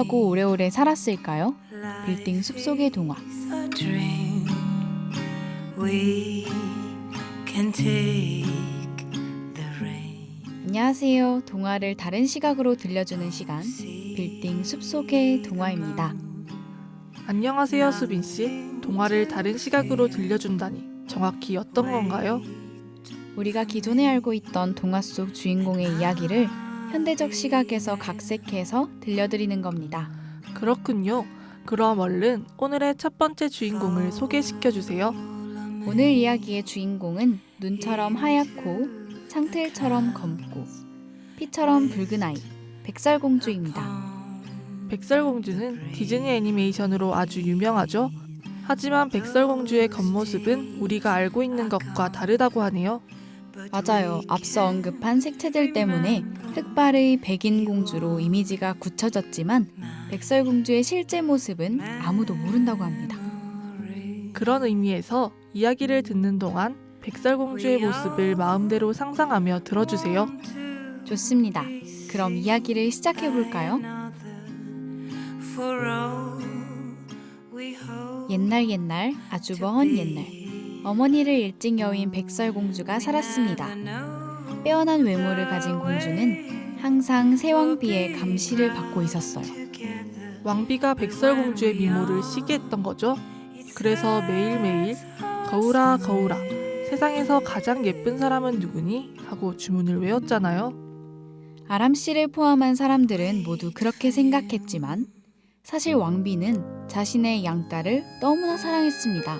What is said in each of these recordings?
하고 오래오래 살았을까요? 빌딩 숲속의 동화. a dream. We can take the rain. 안녕하세요. 동화를 다른 시각으로 들려주는 시간, 빌딩 숲속의 동화입니다. 안녕하세요, 수빈 씨. 동화를 다른 시각으로 들려준다니 정확히 어떤 건가요? 우리가 기존에 알고 있던 동화 속 주인공의 이야기를 현대적 시각에서 각색해서 들려드리는 겁니다. 그렇군요. 그럼 얼른 오늘의 첫 번째 주인공을 소개시켜 주세요. 오늘 이야기의 주인공은 눈처럼 하얗고 창틀처럼 검고 피처럼 붉은 아이, 백설공주입니다. 백설공주는 디즈니 애니메이션으로 아주 유명하죠. 하지만 백설공주의 겉모습은 우리가 알고 있는 것과 다르다고 하네요. 맞아요. 앞서 언급한 색채들 때문에 흑발의 백인 공주로 이미지가 굳혀졌지만 백설공주의 실제 모습은 아무도 모른다고 합니다. 그런 의미에서 이야기를 듣는 동안 백설공주의 모습을 마음대로 상상하며 들어주세요. 좋습니다. 그럼 이야기를 시작해 볼까요? For all we hope. 옛날 아주 먼 옛날 어머니를 일찍 여윈 백설공주가 살았습니다. 빼어난 외모를 가진 공주는 항상 새왕비의 감시를 받고 있었어요. 왕비가 백설공주의 미모를 시기했던 거죠. 그래서 매일매일 거울아 거울아 세상에서 가장 예쁜 사람은 누구니? 하고 주문을 외웠잖아요. 아람 씨를 포함한 사람들은 모두 그렇게 생각했지만 사실 왕비는 자신의 양딸을 너무나 사랑했습니다.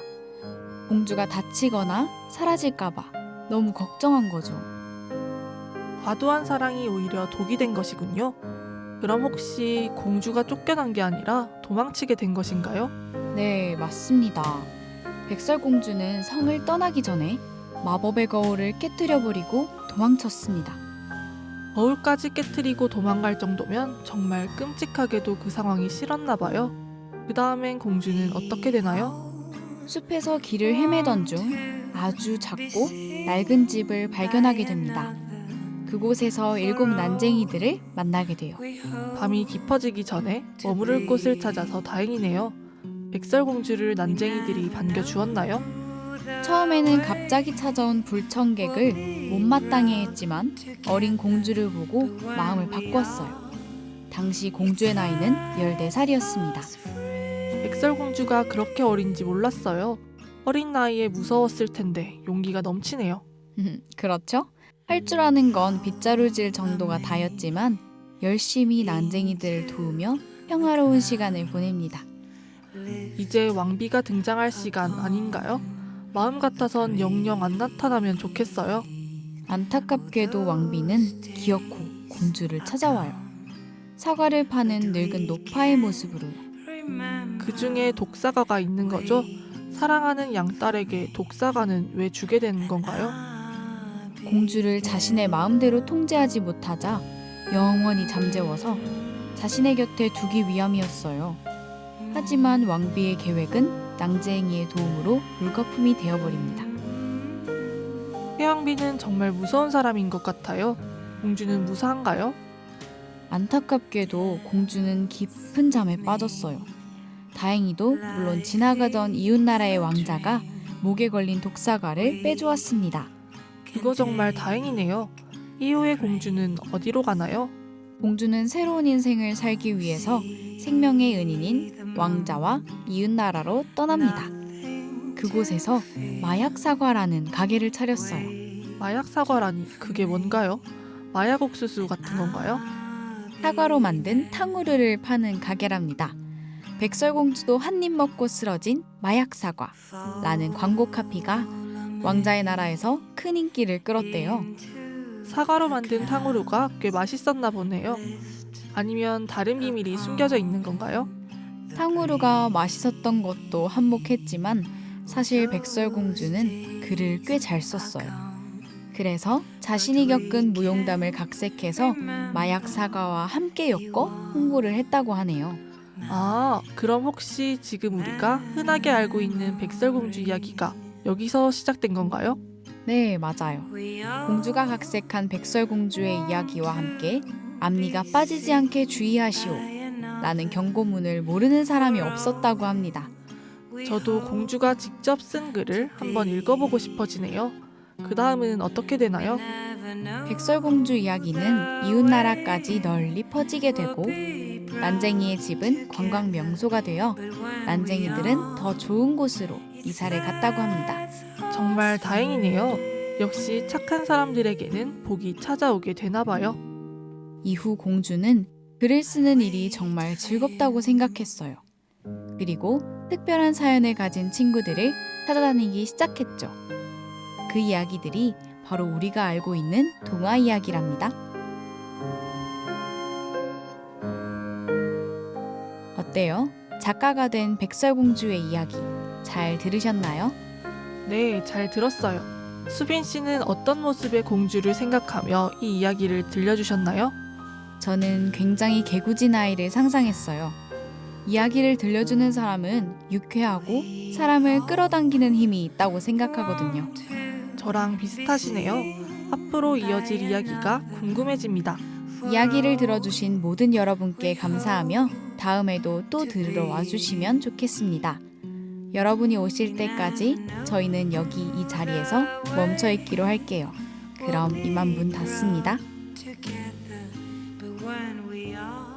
공주가 다치거나 사라질까봐 너무 걱정한 거죠. 과도한 사랑이 오히려 독이 된 것이군요. 그럼 혹시 공주가 쫓겨난 게 아니라 도망치게 된 것인가요? 네, 맞습니다. 백설공주는 성을 떠나기 전에 마법의 거울을 깨뜨려버리고 도망쳤습니다. 거울까지 깨트리고 도망갈 정도면 정말 끔찍하게도 그 상황이 싫었나 봐요. 그 다음엔 공주는 어떻게 되나요? 숲에서 길을 헤매던 중 아주 작고 낡은 집을 발견하게 됩니다. 그곳에서 7 난쟁이들을 만나게 돼요. 밤이 깊어지기 전에 머무를 곳을 찾아서 다행이네요. 백설공주를 난쟁이들이 반겨주었나요? 처음에는 갑자기 찾아온 불청객을 못마땅해 했지만 어린 공주를 보고 마음을 바꿨어요. 당시 공주의 나이는 14살이었습니다. 백설공주가 그렇게 어린지 몰랐어요. 어린 나이에 무서웠을 텐데 용기가 넘치네요. 그렇죠? 할 줄 아는 건 빗자루질 정도가 다였지만 열심히 난쟁이들을 도우며 평화로운 시간을 보냅니다. 이제 왕비가 등장할 시간 아닌가요? 마음 같아선 영영 안 나타나면 좋겠어요. 안타깝게도 왕비는 기어코 공주를 찾아와요. 사과를 파는 늙은 노파의 모습으로요. 그 중에 독사가가 있는 거죠? 사랑하는 양딸에게 독사가는 왜 주게 되는 건가요? 공주를 자신의 마음대로 통제하지 못하자 영원히 잠재워서 자신의 곁에 두기 위함이었어요. 하지만 왕비의 계획은 낭쟁이의 도움으로 물거품이 되어버립니다. 해왕비는 정말 무서운 사람인 것 같아요. 공주는 무사한가요? 안타깝게도 공주는 깊은 잠에 빠졌어요. 다행히도 물론 지나가던 이웃나라의 왕자가 목에 걸린 독사가를 빼주었습니다. 그거 정말 다행이네요. 이후에 공주는 어디로 가나요? 공주는 새로운 인생을 살기 위해서 생명의 은인인 왕자와 이웃나라로 떠납니다. 그곳에서 마약 사과라는 가게를 차렸어요. 마약 사과라니 그게 뭔가요? 마약 옥수수 같은 건가요? 사과로 만든 탕후루를 파는 가게랍니다. 백설공주도 한 입 먹고 쓰러진 마약 사과라는 광고 카피가 왕자의 나라에서 큰 인기를 끌었대요. 사과로 만든 탕후루가 꽤 맛있었나 보네요. 아니면 다른 비밀이 숨겨져 있는 건가요? 탕후루가 맛있었던 것도 한몫했지만 사실 백설공주는 글을 꽤 잘 썼어요. 그래서 자신이 겪은 무용담을 각색해서 마약 사과와 함께 엮어 홍보를 했다고 하네요. 아, 그럼 혹시 지금 우리가 흔하게 알고 있는 백설공주 이야기가 여기서 시작된 건가요? 네, 맞아요. 공주가 각색한 백설공주의 이야기와 함께 앞니가 빠지지 않게 주의하시오 라는 경고문을 모르는 사람이 없었다고 합니다. 저도 공주가 직접 쓴 글을 한번 읽어보고 싶어지네요. 그 다음은 어떻게 되나요? 백설공주 이야기는 이웃나라까지 널리 퍼지게 되고 난쟁이의 집은 관광 명소가 되어 난쟁이들은 더 좋은 곳으로 이사를 갔다고 합니다. 정말 다행이네요. 역시 착한 사람들에게는 복이 찾아오게 되나 봐요. 이후 공주는 글을 쓰는 일이 정말 즐겁다고 생각했어요. 그리고 특별한 사연을 가진 친구들을 찾아다니기 시작했죠. 그 이야기들이 바로 우리가 알고 있는 동화 이야기랍니다. 어때요? 작가가 된 백설공주의 이야기 잘 들으셨나요? 네, 잘 들었어요. 수빈 씨는 어떤 모습의 공주를 생각하며 이 이야기를 들려주셨나요? 저는 굉장히 개구진 아이를 상상했어요. 이야기를 들려주는 사람은 유쾌하고 사람을 끌어당기는 힘이 있다고 생각하거든요. 저랑 비슷하시네요. 앞으로 이어질 이야기가 궁금해집니다. 이야기를 들어주신 모든 여러분께 감사하며 다음에도 또 들으러 와주시면 좋겠습니다. 여러분이 오실 때까지 저희는 여기 이 자리에서 멈춰 있기로 할게요. 그럼 이만 문 닫습니다. together, but when we are